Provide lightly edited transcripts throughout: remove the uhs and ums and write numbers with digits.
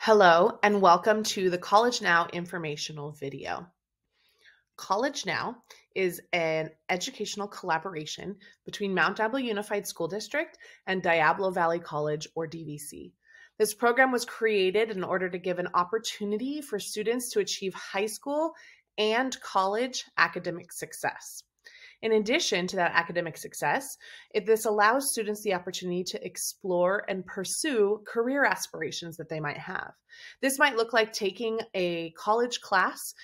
Hello and welcome to the College Now informational video. College Now is an educational collaboration between Mount Diablo Unified School District and Diablo Valley College, or DVC. This program was created in order to give an opportunity for students to achieve high school and college academic success. In addition to that academic success, this allows students the opportunity to explore and pursue career aspirations that they might have. This might look like taking a college class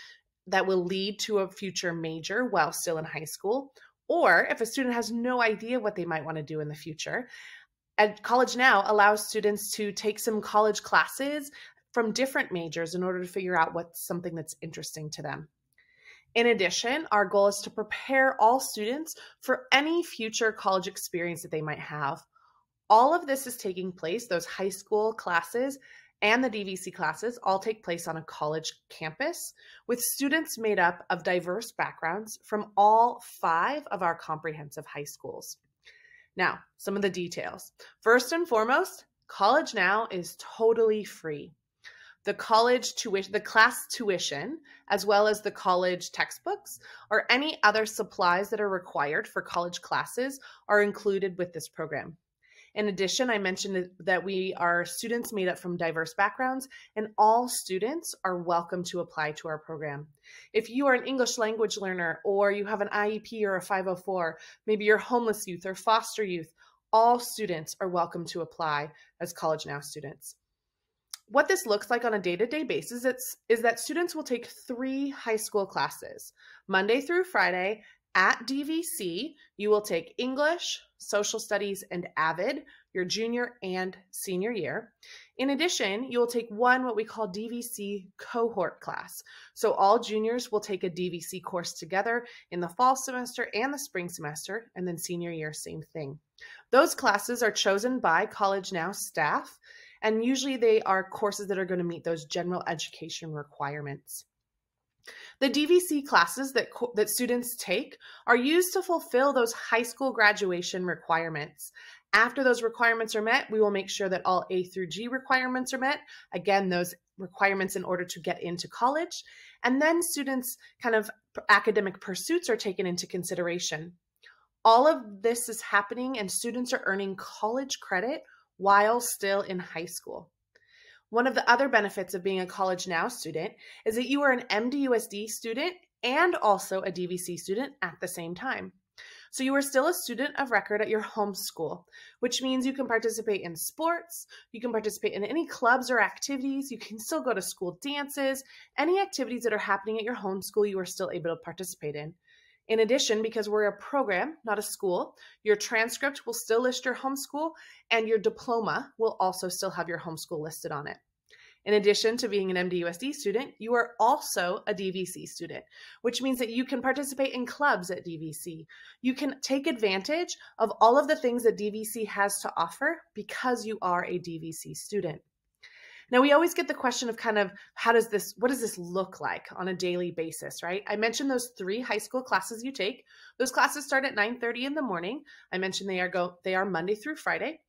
that will lead to a future major while still in high school, or if a student has no idea what they might want to do in the future, College Now allows students to take some college classes from different majors in order to figure out what's something that's interesting to them. In addition, our goal is to prepare all students for any future college experience that they might have. All of this is taking place, those high school classes and the DVC classes all take place on a college campus with students made up of diverse backgrounds from all 5 of our comprehensive high schools. Now, some of the details. First and foremost, College Now is totally free. The class tuition, as well as the college textbooks or any other supplies that are required for college classes are included with this program. In addition, I mentioned that we are students made up from diverse backgrounds, and all students are welcome to apply to our program. If you are an English language learner, or you have an IEP or a 504, maybe you're homeless youth or foster youth, all students are welcome to apply as College Now students. What this looks like on a day-to-day basis is that students will take 3 high school classes. Monday through Friday at DVC, you will take English, Social Studies, and AVID your junior and senior year. In addition, you will take what we call DVC cohort class. So all juniors will take a DVC course together in the fall semester and the spring semester, and then senior year, same thing. Those classes are chosen by College Now staff, and usually they are courses that are going to meet those general education requirements. The DVC classes that students take are used to fulfill those high school graduation requirements. After those requirements are met, we will make sure that all A through G requirements are met. Again, those requirements in order to get into college. And then students' kind of academic pursuits are taken into consideration. All of this is happening and students are earning college credit while still in high school. One of the other benefits of being a College Now student is that you are an MDUSD student and also a DVC student at the same time. So you are still a student of record at your home school, which means you can participate in sports, you can participate in any clubs or activities, you can still go to school dances, any activities that are happening at your home school you are still able to participate in. In addition, because we're a program, not a school, your transcript will still list your homeschool, and your diploma will also still have your homeschool listed on it. In addition to being an MDUSD student, you are also a DVC student, which means that you can participate in clubs at DVC. You can take advantage of all of the things that DVC has to offer because you are a DVC student. Now, we always get the question of kind of what does this look like on a daily basis, right? I mentioned those 3 high school classes you take. Those classes start at 9:30 in the morning. I mentioned they are Monday through Friday.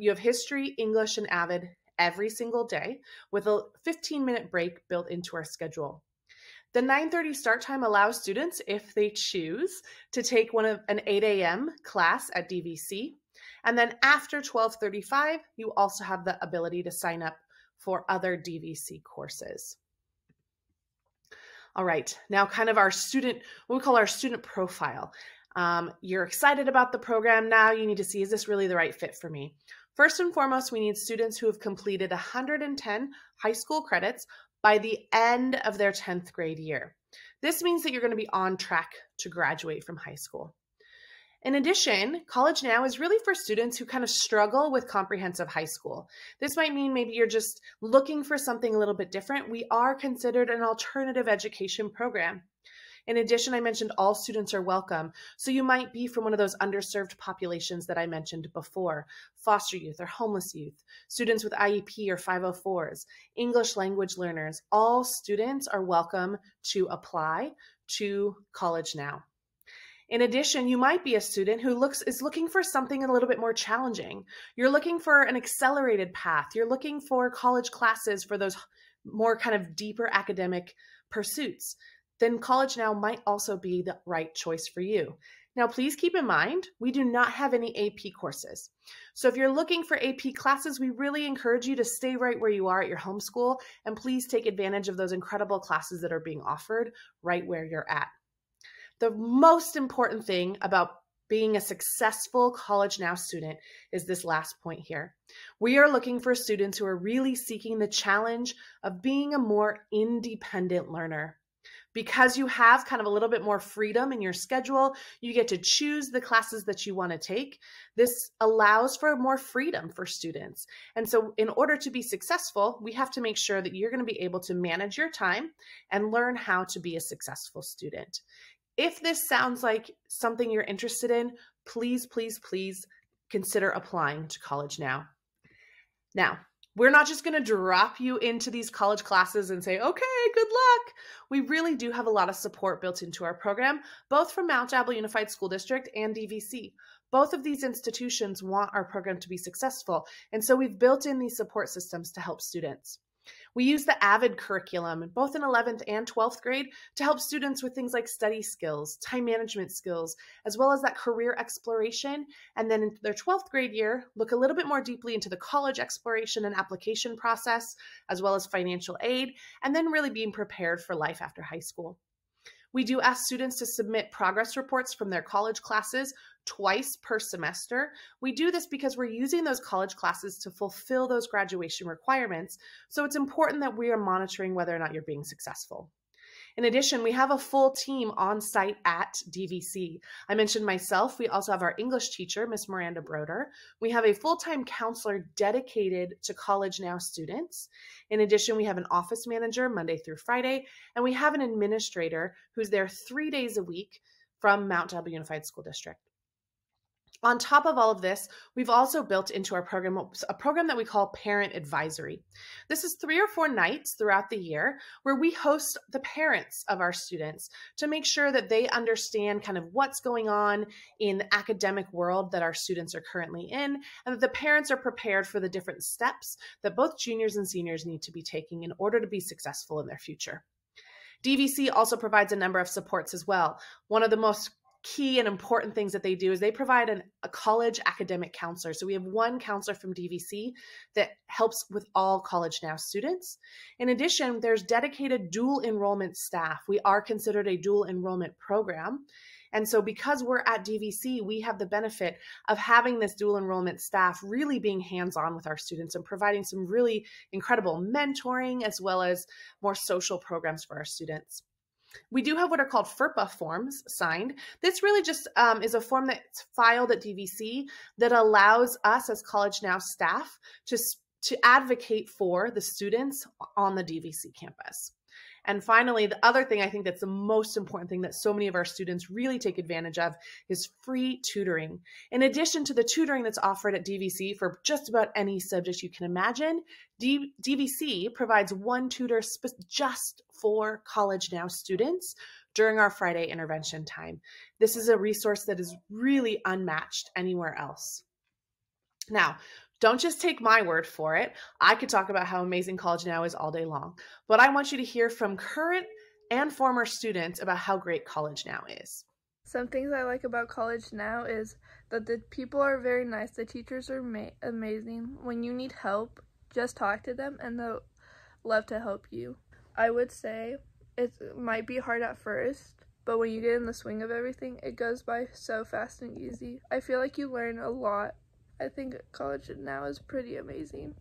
You have history, English, and AVID every single day with a 15-minute break built into our schedule. The 9:30 start time allows students, if they choose, to take an 8 a.m. class at DVC. And then after 12:35, you also have the ability to sign up for other DVC courses. All right, now kind of what we call our student profile. You're excited about the program. Now you need to see, is this really the right fit for me? First and foremost, we need students who have completed 110 high school credits by the end of their 10th grade year. This means that you're going to be on track to graduate from high school. In addition, College Now is really for students who kind of struggle with comprehensive high school. This might mean maybe you're just looking for something a little bit different. We are considered an alternative education program. In addition, I mentioned all students are welcome. So you might be from one of those underserved populations that I mentioned before, foster youth or homeless youth, students with IEP or 504s, English language learners. All students are welcome to apply to College Now. In addition, you might be a student who is looking for something a little bit more challenging. You're looking for an accelerated path. You're looking for college classes for those more kind of deeper academic pursuits. Then College Now might also be the right choice for you. Now, please keep in mind, we do not have any AP courses. So if you're looking for AP classes, we really encourage you to stay right where you are at your home school, and please take advantage of those incredible classes that are being offered right where you're at. The most important thing about being a successful College Now student is this last point here. We are looking for students who are really seeking the challenge of being a more independent learner. Because you have kind of a little bit more freedom in your schedule, you get to choose the classes that you want to take. This allows for more freedom for students. And so in order to be successful, we have to make sure that you're going to be able to manage your time and learn how to be a successful student. If this sounds like something you're interested in, please, please, please consider applying to College Now. Now, we're not just going to drop you into these college classes and say, okay, good luck. We really do have a lot of support built into our program, both from Mount Diablo Unified School District and DVC. Both of these institutions want our program to be successful, and so we've built in these support systems to help students. We use the AVID curriculum, both in 11th and 12th grade, to help students with things like study skills, time management skills, as well as that career exploration. And then in their 12th grade year, look a little bit more deeply into the college exploration and application process, as well as financial aid, and then really being prepared for life after high school. We do ask students to submit progress reports from their college classes twice per semester. We do this because we're using those college classes to fulfill those graduation requirements, so it's important that we are monitoring whether or not you're being successful. In addition, we have a full team on site at DVC. I mentioned myself. We also have our English teacher, Miss Miranda Broder. We have a full-time counselor dedicated to College Now students. In addition, we have an office manager Monday through Friday, and we have an administrator who's there 3 days a week from Mount Diablo Unified School District. On top of all of this, we've also built into our program a program that we call Parent Advisory. This is 3 or 4 nights throughout the year where we host the parents of our students to make sure that they understand kind of what's going on in the academic world that our students are currently in, and that the parents are prepared for the different steps that both juniors and seniors need to be taking in order to be successful in their future. DVC also provides a number of supports as well. One of the most key and important things that they do is they provide a college academic counselor. So we have one counselor from DVC that helps with all College Now students. In addition, there's dedicated dual enrollment staff. We are considered a dual enrollment program. And so because we're at DVC, we have the benefit of having this dual enrollment staff really being hands-on with our students and providing some really incredible mentoring as well as more social programs for our students. We do have what are called FERPA forms signed. This really just is a form that's filed at DVC that allows us as College Now staff to advocate for the students on the DVC campus. And finally, the other thing I think that's the most important thing that so many of our students really take advantage of is free tutoring. In addition to the tutoring that's offered at DVC for just about any subject you can imagine, DVC provides one tutor just for College Now students during our Friday intervention time. This is a resource that is really unmatched anywhere else. Now, don't just take my word for it. I could talk about how amazing College Now is all day long, but I want you to hear from current and former students about how great College Now is. Some things I like about College Now is that the people are very nice. The teachers are amazing. When you need help, just talk to them and they'll love to help you. I would say it might be hard at first, but when you get in the swing of everything, it goes by so fast and easy. I feel like you learn a lot. I think College Now is pretty amazing.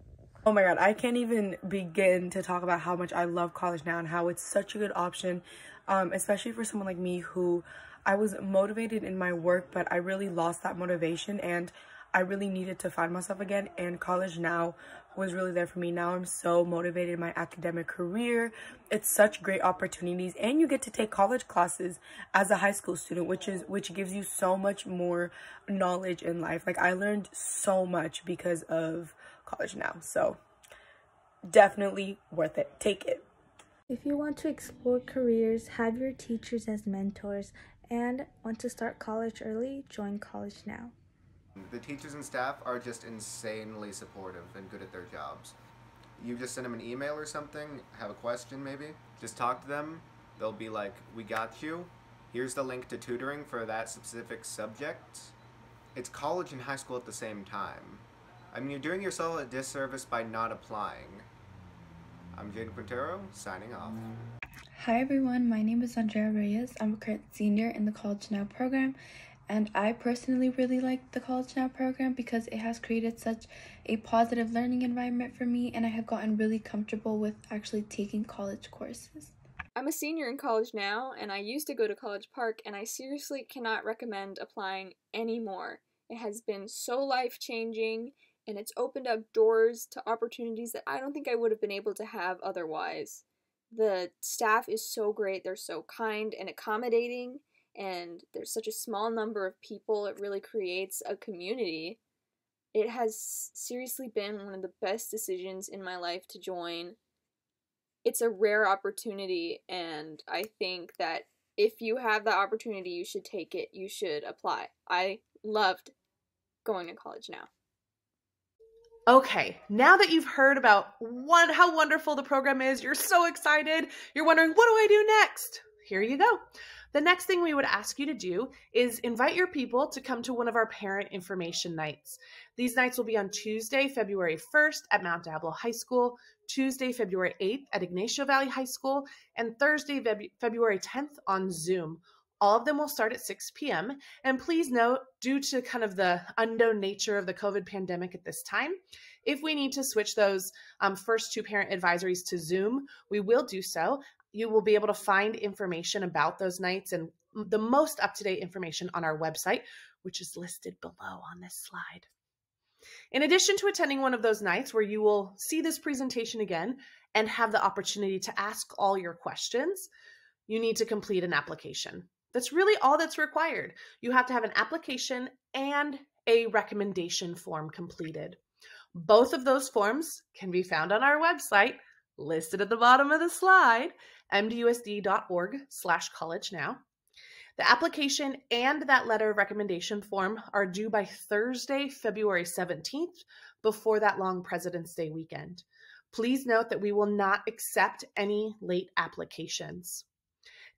Oh my god, I can't even begin to talk about how much I love College Now and how it's such a good option, especially for someone like me who I was motivated in my work, but I really lost that motivation and I really needed to find myself again, and College Now was really there for me. Now I'm so motivated in my academic career. It's such great opportunities, and you get to take college classes as a high school student, which gives you so much more knowledge in life. Like, I learned so much because of College Now, so definitely worth it. Take it. If you want to explore careers, have your teachers as mentors, and want to start college early, join College Now. The teachers and staff are just insanely supportive and good at their jobs. You just send them an email or something, have a question maybe, just talk to them. They'll be like, we got you. Here's the link to tutoring for that specific subject. It's college and high school at the same time. I mean, you're doing yourself a disservice by not applying. I'm Jaden Quintero, signing off. Hi everyone, my name is Andrea Reyes. I'm a current senior in the College Now program, and I personally really like the College Now program because it has created such a positive learning environment for me, and I have gotten really comfortable with actually taking college courses. I'm a senior in College Now, and I used to go to College Park, and I seriously cannot recommend applying anymore. It has been so life-changing, and it's opened up doors to opportunities that I don't think I would have been able to have otherwise. The staff is so great, they're so kind and accommodating, and there's such a small number of people, it really creates a community. It has seriously been one of the best decisions in my life to join. It's a rare opportunity, and I think that if you have the opportunity, you should take it, you should apply. I loved going to College Now. Okay, now that you've heard about how wonderful the program is, you're so excited, you're wondering, what do I do next? Here you go. The next thing we would ask you to do is invite your people to come to one of our parent information nights. These nights will be on Tuesday, February 1st at Mount Diablo High School, Tuesday, February 8th at Ignacio Valley High School, and Thursday, February 10th on Zoom. All of them will start at 6 p.m. And please note, due to kind of the unknown nature of the COVID pandemic at this time, if we need to switch those first two parent advisories to Zoom, we will do so. You will be able to find information about those nights and the most up-to-date information on our website, which is listed below on this slide. In addition to attending one of those nights where you will see this presentation again and have the opportunity to ask all your questions, you need to complete an application. That's really all that's required. You have to have an application and a recommendation form completed. Both of those forms can be found on our website, listed at the bottom of the slide, mdusd.org/collegenow. The application and that letter of recommendation form are due by Thursday, February 17th, before that long President's Day weekend. Please note that we will not accept any late applications.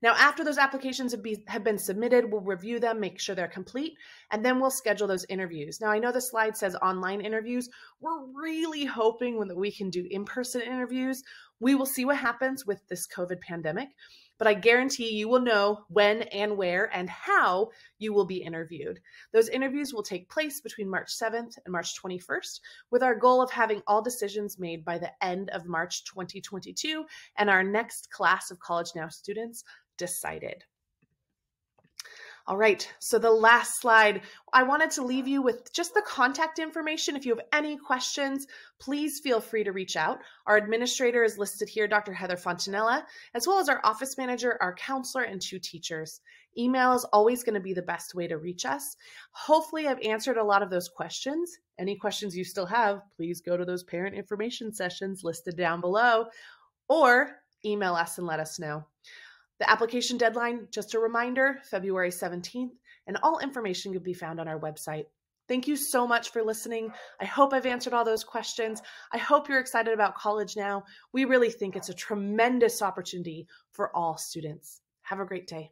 Now, after those applications have been submitted, we'll review them, make sure they're complete, and then we'll schedule those interviews. Now, I know the slide says online interviews. We're really hoping that we can do in-person interviews. We will see what happens with this COVID pandemic, but I guarantee you will know when and where and how you will be interviewed. Those interviews will take place between March 7th and March 21st, with our goal of having all decisions made by the end of March 2022 and our next class of College Now students decided. All right, so the last slide, I wanted to leave you with just the contact information. If you have any questions, please feel free to reach out. Our administrator is listed here, Dr. Heather Fontanella, as well as our office manager, our counselor, and 2 teachers. Email is always going to be the best way to reach us. Hopefully, I've answered a lot of those questions. Any questions you still have, please go to those parent information sessions listed down below, or email us and let us know. The application deadline, just a reminder, February 17th, and all information can be found on our website. Thank you so much for listening. I hope I've answered all those questions. I hope you're excited about College Now. We really think it's a tremendous opportunity for all students. Have a great day.